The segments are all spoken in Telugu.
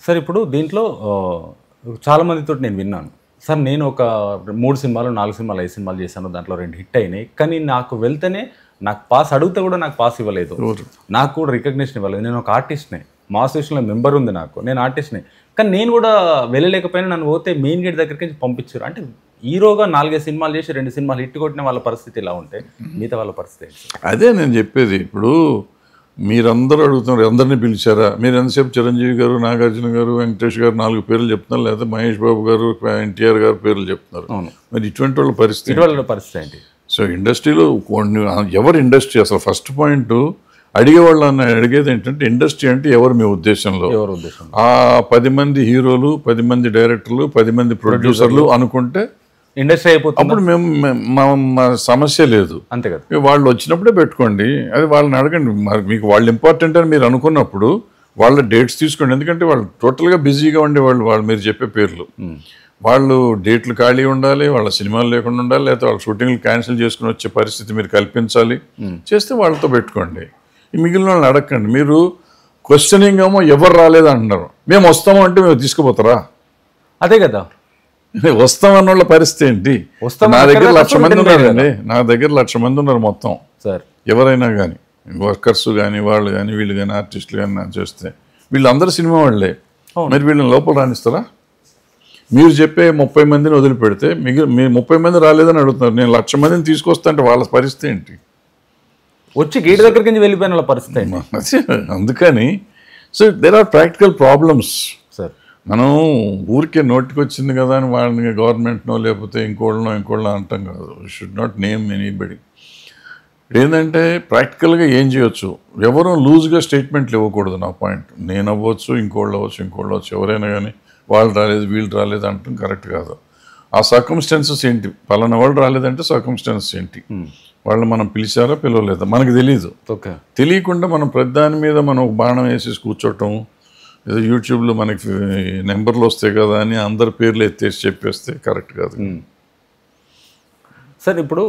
సార్ ఇప్పుడు దీంట్లో చాలా మందితో నేను విన్నాను. సార్ నేను ఒక 3 సినిమాలు 4 సినిమాలు 5 సినిమాలు చేశాను, దాంట్లో 2 హిట్ అయినాయి, కానీ నాకు వెళ్తేనే నాకు పాస్ అడిగితే కూడా నాకు పాస్ ఇవ్వలేదు, నాకు కూడా రికగ్నిషన్ ఇవ్వలేదు. నేను ఒక ఆర్టిస్ట్నే, మా అసోసియేషన్లో మెంబర్ ఉంది నాకు, నేను ఆర్టిస్ట్నే, కానీ నేను కూడా వెళ్ళలేకపోయినా నన్ను పోతే మెయిన్ గేట్ దగ్గరికి పంపించారు. అంటే హీరోగా 4 సినిమాలు చేసి 2 సినిమాలు హిట్ కొట్టిన వాళ్ళ పరిస్థితి ఇలా ఉంటే మిగతా వాళ్ళ పరిస్థితి? అదే నేను చెప్పేది. ఇప్పుడు మీరందరూ అడుగుతున్నారు అందరినీ పిలిచారా, మీరు ఎంతసేపు చిరంజీవి గారు, నాగార్జున గారు, వెంకటేష్ గారు 4 పేర్లు చెప్తున్నారు, లేదా మహేష్ బాబు గారు, ఎన్టీఆర్ గారు పేర్లు చెప్తున్నారు. మరి ఇటువంటి వాళ్ళ పరిస్థితి ఏంటి? సో ఇండస్ట్రీలో ఎవరు ఇండస్ట్రీ అసలు ఫస్ట్ పాయింట్ అడిగేవాళ్ళు అడిగేది ఏంటంటే ఇండస్ట్రీ అంటే ఎవరు మీ ఉద్దేశంలో? ఆ 10 మంది హీరోలు, 10 మంది డైరెక్టర్లు, 10 మంది ప్రొడ్యూసర్లు అనుకుంటే ఇండస్ట్రీ అయిపోతుంది. అప్పుడు మా సమస్య లేదు, అంతే కదా. వాళ్ళు వచ్చినప్పుడే పెట్టుకోండి, అది వాళ్ళని అడగండి. మరి మీకు వాళ్ళు ఇంపార్టెంట్ అని మీరు అనుకున్నప్పుడు వాళ్ళ డేట్స్ తీసుకోండి. ఎందుకంటే వాళ్ళు టోటల్గా బిజీగా ఉండేవాళ్ళు, వాళ్ళు మీరు చెప్పే పేర్లు, వాళ్ళు డేట్లు ఖాళీ ఉండాలి, వాళ్ళ సినిమాలు లేకుండా ఉండాలి, లేకపోతే వాళ్ళ షూటింగ్లు క్యాన్సిల్ చేసుకుని వచ్చే పరిస్థితి మీరు కల్పించాలి. చేస్తే వాళ్ళతో పెట్టుకోండి, మిగిలిన వాళ్ళని అడగండి. మీరు క్వశ్చనింగ్ ఏమో ఎవరు రాలేదు అంటున్నారు, మేము వస్తాము అంటే మేము తీసుకుపోతారా? అదే కదా, వస్తామన్న వాళ్ళ పరిస్థితి ఏంటి? నా దగ్గర 1,00,000 మంది ఉన్నారండి, నా దగ్గర 1,00,000 మంది ఉన్నారు మొత్తం సార్, ఎవరైనా కానీ వర్కర్స్ కానీ వాళ్ళు కానీ వీళ్ళు కానీ ఆర్టిస్టులు కానీ నాకు చేస్తే వీళ్ళందరూ సినిమా వాళ్ళే. మరి వీళ్ళని లోపల రాణిస్తారా? మీరు చెప్పే 30 మందిని వదిలిపెడితే మీరు 30 మంది రాలేదని అడుగుతున్నారు, నేను 1,00,000 మందిని తీసుకొస్తా అంటే వాళ్ళ పరిస్థితి ఏంటి? వచ్చి గేట్ దగ్గరికి నుంచి వెళ్ళిపోయిన వాళ్ళ పరిస్థితి ఏంటి? అందుకని so there are practical problems sir. మనం ఊరికే నోటికి వచ్చింది కదా అని వాళ్ళని గవర్నమెంట్నో లేకపోతే ఇంకోళ్ళనో అంటాం కాదు. Should not name anybody. ఏంటంటే ప్రాక్టికల్గా ఏం చేయొచ్చు, ఎవరూ లూజ్గా స్టేట్మెంట్లు ఇవ్వకూడదు. నా పాయింట్, నేను అవ్వచ్చు, ఇంకోళ్ళు అవ్వచ్చు, ఎవరైనా కానీ వాళ్ళు రాలేదు వీళ్ళు రాలేదు అంటాం కరెక్ట్ కాదు. ఆ సర్కమ్స్టాన్సెస్ ఏంటి, పలానా వాళ్ళు రాలేదంటే సర్కమ్స్టాన్సెస్ ఏంటి, వాళ్ళు మనం పిలిచారా పిలవలేదా మనకు తెలియదు. తెలియకుండా మనం ప్రతిదాని మీద మనం బాణం వేసేసి కూర్చోటం, ఏదో యూట్యూబ్లో మనకి నెంబర్లు వస్తాయి కదా అని అందరి పేర్లు ఎత్తేసి చెప్పేస్తే కరెక్ట్ కాదు. సార్ ఇప్పుడు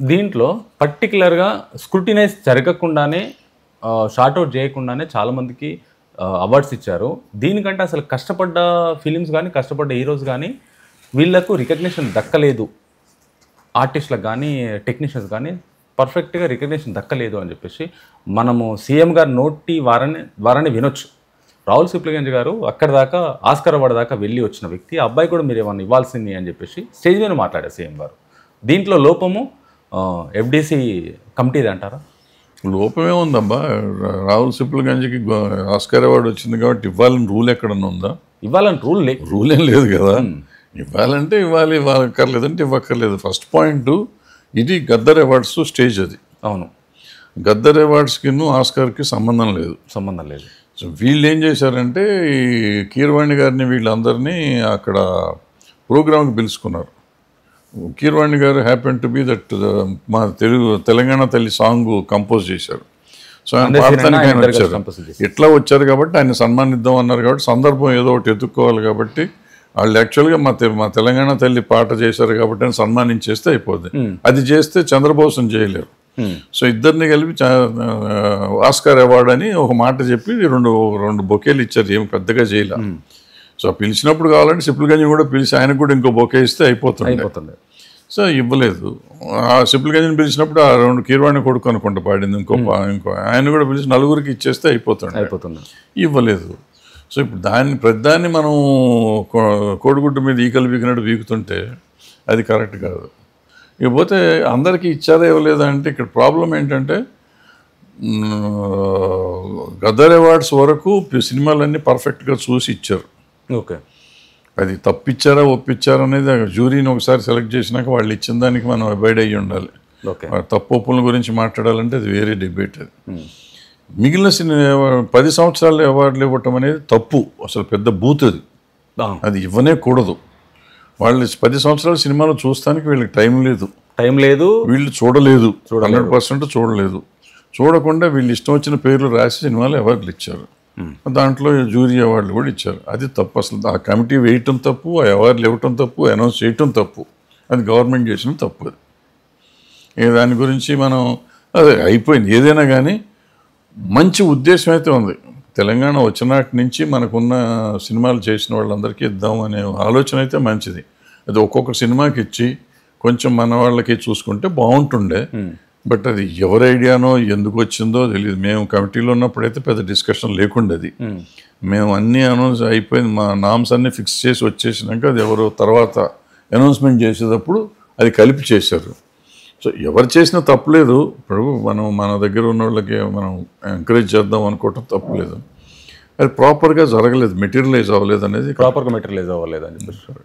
దీంట్లో పర్టికులర్గా స్క్రూటినైజ్ జరగకుండానే, షార్ట్అవుట్ చేయకుండానే చాలామందికి అవార్డ్స్ ఇచ్చారు. దీనికంటే అసలు కష్టపడ్డ ఫిలిమ్స్ కానీ కష్టపడ్డ హీరోస్ కానీ వీళ్ళకు రికగ్నిషన్ దక్కలేదు, ఆర్టిస్టులకు కానీ టెక్నీషియన్స్ కానీ పర్ఫెక్ట్గా రికగ్నిషన్ దక్కలేదు అని చెప్పేసి మనము సీఎం గారు నోటి వారాన్ని వినొచ్చు. రాహుల్ సిప్లిగంజ్ గారు అక్కడి దాకా ఆస్కార్ అవార్డు దాకా వెళ్ళి వచ్చిన వ్యక్తి, ఆ అబ్బాయి కూడా మీరు ఏమన్నా ఇవ్వాల్సింది అని చెప్పేసి స్టేజ్ మీద మాట్లాడారు సీఎం గారు. దీంట్లో లోపము ఎఫ్డీసీ కమిటీది అంటారా? లోపమే ఉందబ్బా. రాహుల్ సిప్లిగంజ్కి ఆస్కార్ అవార్డు వచ్చింది కాబట్టి ఇవ్వాలని రూల్ ఎక్కడన్నా ఉందా? ఇవ్వాలని రూల్ ఏం లేదు కదా. ఇవ్వాలంటే ఇవ్వాలి, ఇవ్వక్కర్లేదంటే ఇవ్వక్కర్లేదు. ఫస్ట్ పాయింట్ ఇది గద్దర్ అవార్డ్స్ స్టేజ్ అది. అవును, గద్దర్ అవార్డ్స్కి ఆస్కార్కి సంబంధం లేదు. సో వీళ్ళు ఏం చేశారంటే ఈ కీరవాణి గారిని వీళ్ళందరినీ అక్కడ ప్రోగ్రామ్కి పిలుచుకున్నారు. కీరవాణి గారు హ్యాపెన్ టు బి దట్ మా తెలంగాణ తల్లి సాంగ్ కంపోజ్ చేశారు. సో ఆయన పాడటానికి ఆయన వచ్చారు. ఎట్లా వచ్చారు కాబట్టి ఆయన సన్మానిద్దాం అన్నారు కాబట్టి సందర్భం ఏదో ఒకటి ఎత్తుక్కోవాలి కాబట్టి వాళ్ళు యాక్చువల్గా మా తెలంగాణ తల్లి పాట చేశారు కాబట్టి ఆయన సన్మానించేస్తే అయిపోద్ది. అది చేస్తే చంద్రబోసం చేయలేరు. సో ఇద్దరిని కలిపి ఆస్కార్ అవార్డు అని ఒక మాట చెప్పి రెండు బొకేలు ఇచ్చారు, ఏం పెద్దగా చేయలే. సో పిలిచినప్పుడు కావాలంటే సిప్లిగంజ్ కూడా పిలిచి ఆయనకు కూడా ఇంకో బొకే ఇస్తే అయిపోతుంది. సో ఇవ్వలేదు. ఆ సిప్లిగంజ్ని పిలిచినప్పుడు ఆ 2 కీరవాణి కొడుకు అనుకుంటా పాడింది, ఇంకో ఆయన కూడా పిలిచి 4గురికి ఇచ్చేస్తే అయిపోతుంది. ఇవ్వలేదు. సో ఇప్పుడు ప్రతిదాన్ని మనం కోడిగుడ్డు మీద ఈకలు వీకినట్టు వీకుతుంటే అది కరెక్ట్ కాదు. ఇకపోతే అందరికీ ఇచ్చారా ఇవ్వలేదా అంటే ఇక్కడ ప్రాబ్లం ఏంటంటే గద్దర్ అవార్డ్స్ వరకు సినిమాలన్నీ పర్ఫెక్ట్గా చూసి ఇచ్చారు. ఓకే, అది తప్పిచ్చారా ఒప్పిచ్చారా అనేది జ్యూరీని ఒకసారి సెలెక్ట్ చేసినాక వాళ్ళు ఇచ్చిన దానికి మనం అవాయిడ్ అయ్యి ఉండాలి. తప్పు ఒప్పుల గురించి మాట్లాడాలంటే అది వేరే డిబేట్. అది మిగిలిన 10 సంవత్సరాల అవార్డులు ఇవ్వటం అనేది తప్పు, అసలు పెద్ద బూత్ అది ఇవ్వనే కూడదు. వాళ్ళు 10 సంవత్సరాల సినిమాలు చూస్తానికి వీళ్ళకి టైం లేదు, వీళ్ళు చూడలేదు, 100% చూడలేదు. చూడకుండా వీళ్ళు ఇష్టం వచ్చిన పేర్లు రాసి సినిమాలు అవార్డులు ఇచ్చారు. దాంట్లో జ్యూరీ అవార్డులు కూడా ఇచ్చారు. అది తప్పు. అసలు ఆ కమిటీ వేయటం తప్పు, ఆ అవార్డులు ఇవ్వటం తప్పు, అనౌన్స్ చేయటం తప్పు. అది గవర్నమెంట్ చేసిన తప్పు. అది దాని గురించి మనం అదే అయిపోయింది. ఏదైనా కానీ మంచి ఉద్దేశం అయితే ఉంది. తెలంగాణ వచ్చినాటి నుంచి మనకున్న సినిమాలు చేసిన వాళ్ళందరికీ ఇద్దాం అనే ఆలోచన అయితే మంచిది. అది ఒక్కొక్క సినిమాకి ఇచ్చి కొంచెం మన వాళ్ళకి చూసుకుంటే బాగుంటుండే. బట్ అది ఎవరి ఐడియానో ఎందుకు వచ్చిందో తెలియదు. మేము కమిటీలో ఉన్నప్పుడైతే పెద్ద డిస్కషన్ లేకుండేది. మేము అన్నీ అనౌన్స్ అయిపోయింది, మా నామ్స్ అన్నీ ఫిక్స్ చేసి వచ్చేసినాక అది ఎవరో తర్వాత అనౌన్స్మెంట్ చేసేటప్పుడు అది కలిపి చేశారు. సో ఎవరు చేసినా తప్పులేదు. ఇప్పుడు మనం మన దగ్గర ఉన్న వాళ్ళకి మనం ఎంకరేజ్ చేద్దాం అనుకోవటం తప్పులేదు. అది ప్రాపర్గా జరగలేదు, మెటీరియలైజ్ అవ్వలేదు అనేది ప్రాపర్గా మెటీరియలైజ్ అవ్వలేదు అని చెప్పేసి